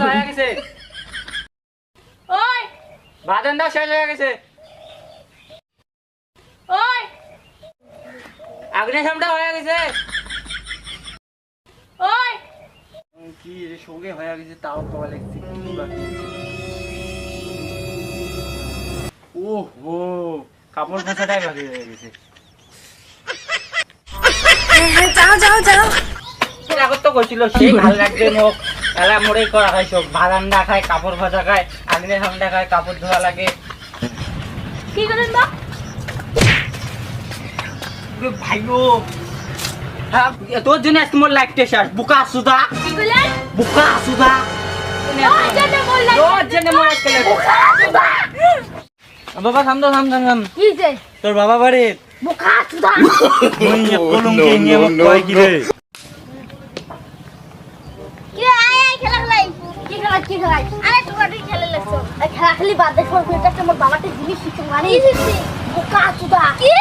হয়ে গেছে। ওই বাদানটা শেষ হয়ে গেছে। ওই আগ্নেশমটা হয়ে গেছে। ওই কি রে সঙ্গে হয়ে গেছে তাও কল লাগছে কি বাকি। ওহো কাপড় কাচাটাই বাকি হয়ে গেছে। যাও যাও যাও। আগত তো কইছিল সেই ভালো লাগবে মোক এলা মোড়ে করা হয় সব বারান্দা খায় কাপড় ভাজা খায় আগ্নে সামনে খায় কাপড় ধোয়া লাগে। কি করেন বা ভাইগো হ্যাঁ তোর জন্য আজকে মোর লাইটটা শেষ বুকা সুদা। কি কইলেন? বুকা সুদা তোর জন্য মোর লাইট তোর জন্য মোর আজকে বুকা সুদা। বাবা থাম তো থাম কি যে তোর বাবা বাড়ি বুকা সুদা মন নিয়ে কলঙ্কে নিয়ে মোক কয় কি রে কি আয় খেলা খেলাই কি খেলাই আরে তোরা তুই খেলে লাগছো এই খেলা খেলি বাদ দে সর কইটা মোর বাবাতে জিনিস শিখে মানি বুকা সুদা কি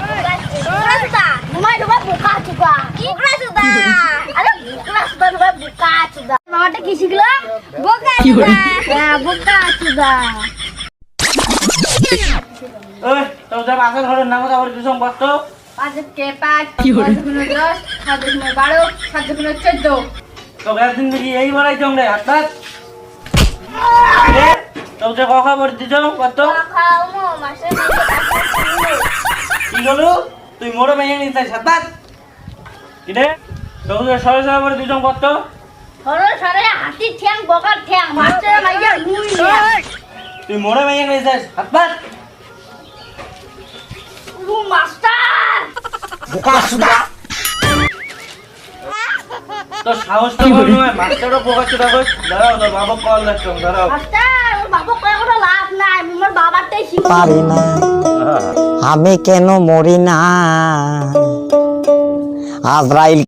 বুকা সুদা নমাই ডবা বুকা সুদা বুকা সুদা আরে বুকা সুদা নমাই বুকা সুদা বাবাতে কি শিখলো বুকা সুদা হ্যাঁ বুকা সুদা। ওই তোর যা আসল ঘরের নাম আবার দুসং কত 5 কে 5 5 গুণ 10 7 গুণ 12 7 গুণ 14 তো একদিন দেখি এই বড়াই জংরে হাতত রে তোর যা কখা বড় দিছ কত খাও মো মাসে কি হলো তুই মোড়ে মেয়ে নিতে হাতত কি রে তোর যা সরে সরে বড় দিছ কত সরে সরে হাতি ঠ্যাং বকার ঠ্যাং মাস্টার মাইয়া নুই তুই মোড়ে মেয়ে নিতে হাতত ও মাস্টার বুকা সুদা তো সাহস তো বল নয় মাস্টারও বোকা চুদা কই দাঁড়াও তোর বাবা কল লাগছো দাঁড়াও মাস্টার ওর বাবা কয় কোনো লাভ নাই মোর বাবারটাই শিখো পারি না আমি কেন মরি না আজরাইল